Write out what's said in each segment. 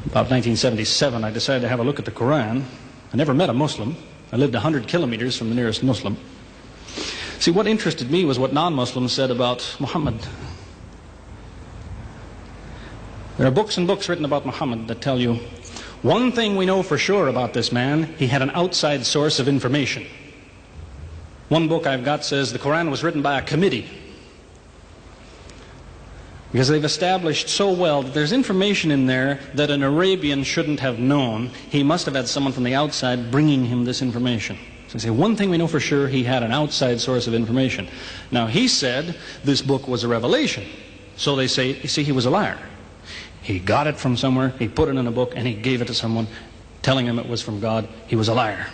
About 1977, I decided to have a look at the Quran. I never met a Muslim. I lived 100 kilometers from the nearest Muslim. See, what interested me was what non-Muslims said about Muhammad. There are books and books written about Muhammad that tell you, one thing we know for sure about this man, he had an outside source of information. One book I've got says the Quran was written by a committee, because they've established so well that there's information in there that an Arabian shouldn't have known. He must have had someone from the outside bringing him this information. So they say, one thing we know for sure, he had an outside source of information. Now, he said this book was a revelation. So they say, you see, he was a liar. He got it from somewhere, he put it in a book, and he gave it to someone, telling him it was from God. He was a liar.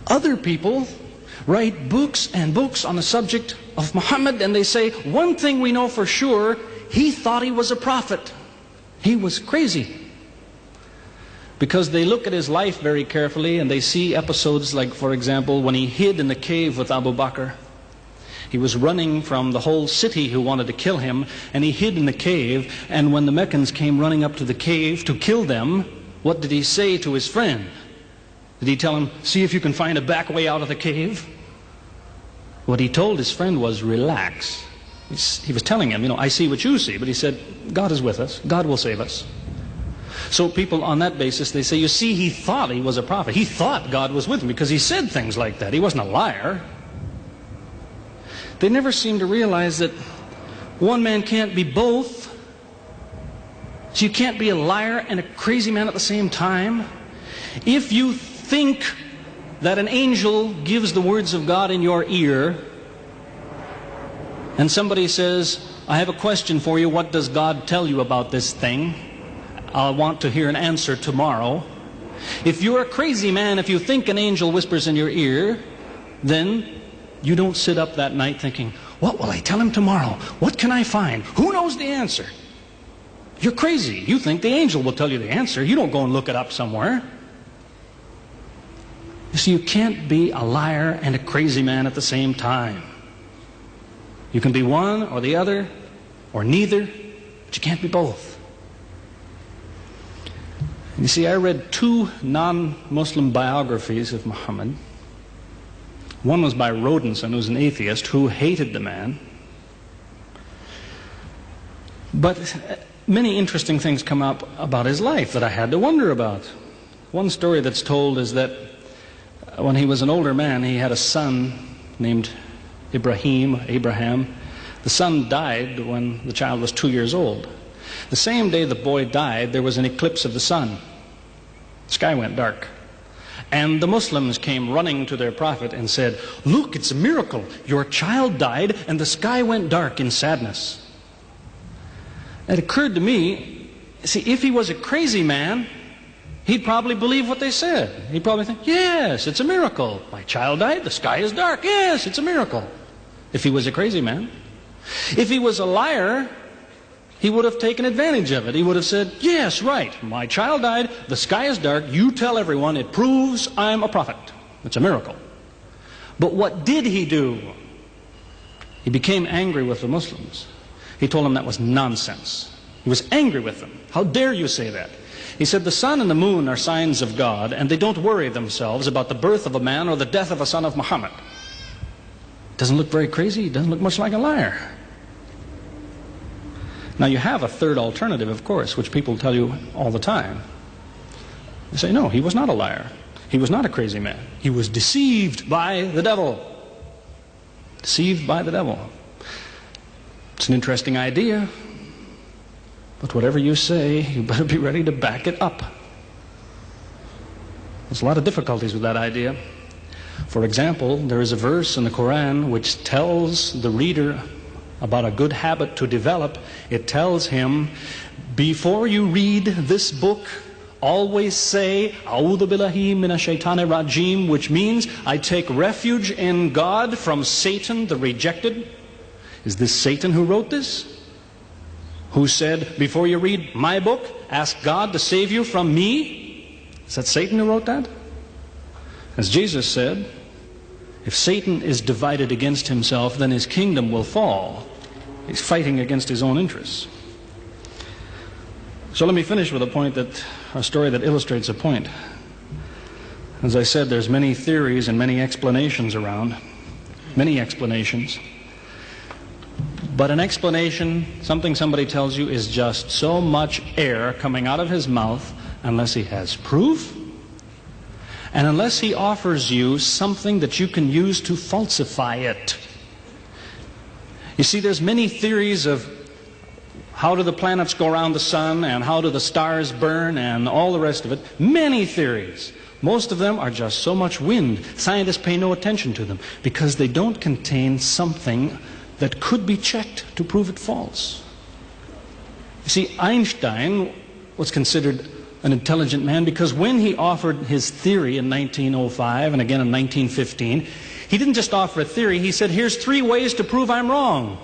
Other people write books and books on the subject of Muhammad, and they say, one thing we know for sure, he thought he was a prophet. He was crazy. Because they look at his life very carefully, and they see episodes like, for example, when he hid in the cave with Abu Bakr. He was running from the whole city who wanted to kill him, and he hid in the cave, and when the Meccans came running up to the cave to kill them, what did he say to his friend? Did he tell him, see if you can find a back way out of the cave? What he told his friend was, relax. He was telling him, I see what you see, but he said, God is with us. God will save us. So people on that basis, they say, you see, he thought he was a prophet. He thought God was with him because he said things like that. He wasn't a liar. They never seem to realize that one man can't be both. So you can't be a liar and a crazy man at the same time. If you think that an angel gives the words of God in your ear, and somebody says, I have a question for you, what does God tell you about this thing? I want to hear an answer tomorrow. If you're a crazy man, if you think an angel whispers in your ear, then you don't sit up that night thinking, what will I tell him tomorrow? What can I find? Who knows the answer? You're crazy. You think the angel will tell you the answer. You don't go and look it up somewhere. You see, you can't be a liar and a crazy man at the same time. You can be one or the other, or neither, but you can't be both. You see, I read 2 non-Muslim biographies of Muhammad. One was by Rodenson, who was an atheist, who hated the man. But many interesting things come up about his life that I had to wonder about. One story that's told is that when he was an older man, he had a son named Abraham. The son died when the child was 2 years old. The same day the boy died, there was an eclipse of the sun. The sky went dark. And the Muslims came running to their prophet and said, look, it's a miracle. Your child died and the sky went dark in sadness. It occurred to me, see, if he was a crazy man, he'd probably believe what they said. He'd probably think, yes, it's a miracle. My child died, the sky is dark. Yes, it's a miracle. If he was a crazy man. If he was a liar, he would have taken advantage of it. He would have said, yes, right, my child died, the sky is dark, you tell everyone, it proves I'm a prophet. It's a miracle. But what did he do? He became angry with the Muslims. He told them that was nonsense. He was angry with them. How dare you say that? He said the sun and the moon are signs of God, and they don't worry themselves about the birth of a man or the death of a son of Muhammad. Doesn't look very crazy. Doesn't look much like a liar. Now you have a third alternative, of course, which people tell you all the time. They say, no, he was not a liar. He was not a crazy man. He was deceived by the devil. Deceived by the devil. It's an interesting idea. But whatever you say, you better be ready to back it up. There's a lot of difficulties with that idea. For example, there is a verse in the Quran which tells the reader about a good habit to develop. It tells him, before you read this book, always say, A'udhu billahi minash shaitani rajim, which means, I take refuge in God from Satan the rejected. Is this Satan who wrote this? Who said, before you read my book, ask God to save you from me? Is that Satan who wrote that? As Jesus said, if Satan is divided against himself, then his kingdom will fall. He's fighting against his own interests. So let me finish with a story that illustrates a point. As I said, there's many theories and many explanations around. Many explanations. But an explanation, something somebody tells you, is just so much air coming out of his mouth unless he has proof and unless he offers you something that you can use to falsify it. You see, there's many theories of how do the planets go around the sun and how do the stars burn and all the rest of it. Many theories. Most of them are just so much wind. Scientists pay no attention to them because they don't contain something that could be checked to prove it false. You see, Einstein was considered an intelligent man because when he offered his theory in 1905 and again in 1915, he didn't just offer a theory, he said, here's 3 ways to prove I'm wrong.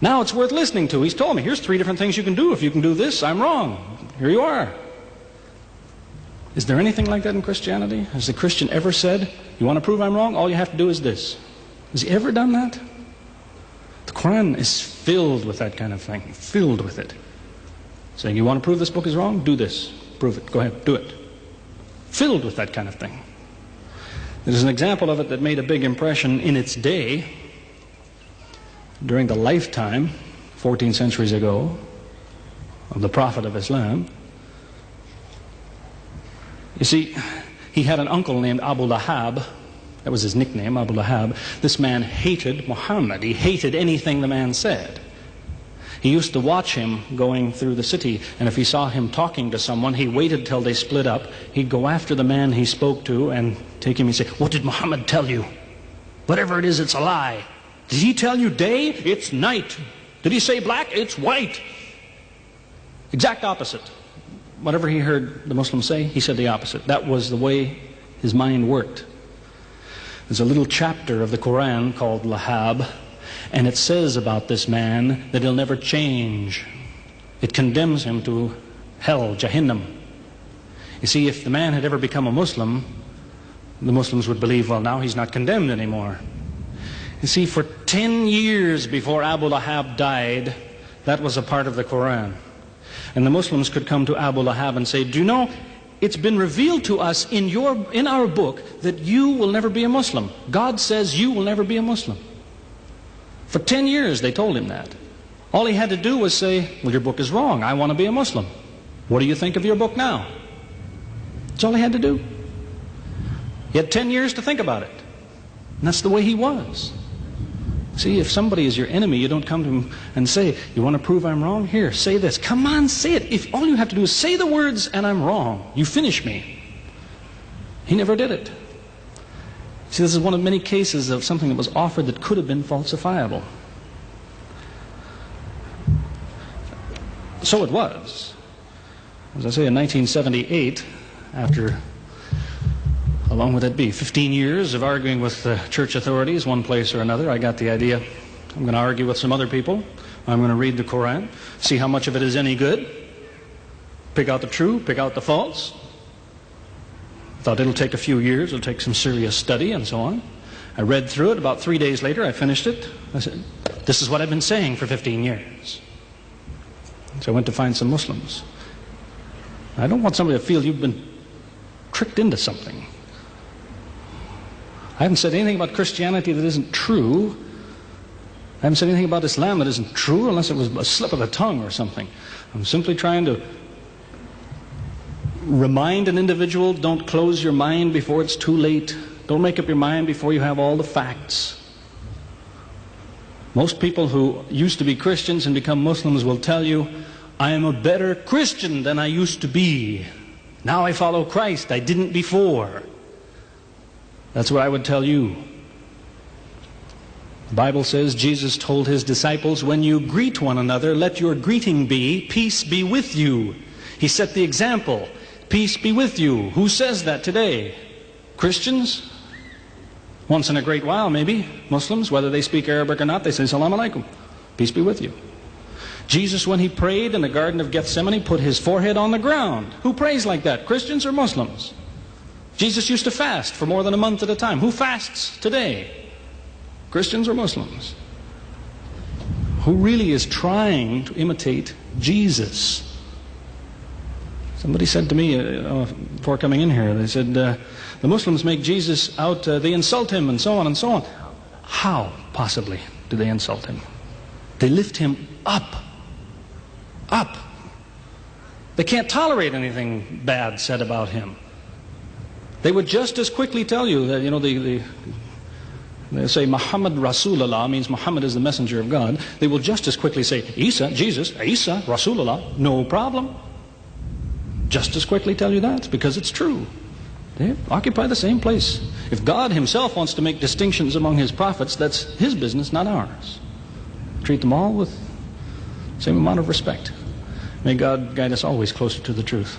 Now it's worth listening to. He's told me, here's 3 different things you can do. If you can do this, I'm wrong. Here you are. Is there anything like that in Christianity? Has the Christian ever said, you want to prove I'm wrong? All you have to do is this. Has he ever done that? The Quran is filled with that kind of thing. Filled with it. Saying, you want to prove this book is wrong? Do this. Prove it. Go ahead. Do it. Filled with that kind of thing. There's an example of it that made a big impression in its day, during the lifetime, 14 centuries ago, of the Prophet of Islam. You see, he had an uncle named Abu Lahab. That was his nickname, Abu Lahab. This man hated Muhammad. He hated anything the man said. He used to watch him going through the city, and if he saw him talking to someone, he waited till they split up. He'd go after the man he spoke to and take him and say, what did Muhammad tell you? Whatever it is, it's a lie. Did he tell you day? It's night. Did he say black? It's white. Exact opposite. Whatever he heard the Muslims say, he said the opposite. That was the way his mind worked. There's a little chapter of the Quran called Lahab, and it says about this man that he'll never change. It condemns him to hell, Jahannam. You see, if the man had ever become a Muslim, the Muslims would believe, well, now he's not condemned anymore. You see, for 10 years before Abu Lahab died, that was a part of the Quran. And the Muslims could come to Abu Lahab and say, do you know, it's been revealed to us in our book that you will never be a Muslim. God says you will never be a Muslim. For 10 years they told him that. All he had to do was say, well, your book is wrong. I want to be a Muslim. What do you think of your book now? That's all he had to do. He had 10 years to think about it. And that's the way he was. See, if somebody is your enemy, you don't come to him and say, you want to prove I'm wrong? Here, say this. Come on, say it. If all you have to do is say the words and I'm wrong, you finish me. He never did it. See, this is one of many cases of something that was offered that could have been falsifiable. So it was. As I say, in 1978, after, how long would that be? 15 years of arguing with the church authorities, one place or another, I got the idea. I'm going to argue with some other people. I'm going to read the Quran, see how much of it is any good, pick out the true, pick out the false. Thought it'll take a few years, it'll take some serious study and so on. I read through it. About 3 days later, I finished it. I said, this is what I've been saying for 15 years. So I went to find some Muslims. I don't want somebody to feel you've been tricked into something. I haven't said anything about Christianity that isn't true. I haven't said anything about Islam that isn't true unless it was a slip of the tongue or something. I'm simply trying to remind an individual, don't close your mind before it's too late. Don't make up your mind before you have all the facts. Most people who used to be Christians and become Muslims will tell you, I am a better Christian than I used to be. Now I follow Christ. I didn't before. That's what I would tell you. The Bible says Jesus told his disciples, when you greet one another, let your greeting be, peace be with you. He set the example. Peace be with you. Who says that today? Christians? Once in a great while, maybe. Muslims, whether they speak Arabic or not, they say, Salaam alaikum. Peace be with you. Jesus, when he prayed in the Garden of Gethsemane, put his forehead on the ground. Who prays like that? Christians or Muslims? Jesus used to fast for more than a month at a time. Who fasts today? Christians or Muslims? who really is trying to imitate Jesus. Somebody said to me before coming in here, they said, the Muslims make Jesus out, they insult him and so on and so on. How, possibly, do they insult him? They lift him up. Up. They can't tolerate anything bad said about him. They would just as quickly tell you that, they say Muhammad Rasulullah means Muhammad is the messenger of God. They will just as quickly say Isa, Jesus, Isa, Rasulullah, no problem. Just as quickly tell you that, because it's true. They occupy the same place. If God himself wants to make distinctions among his prophets, that's his business, not ours. Treat them all with the same amount of respect. May God guide us always closer to the truth.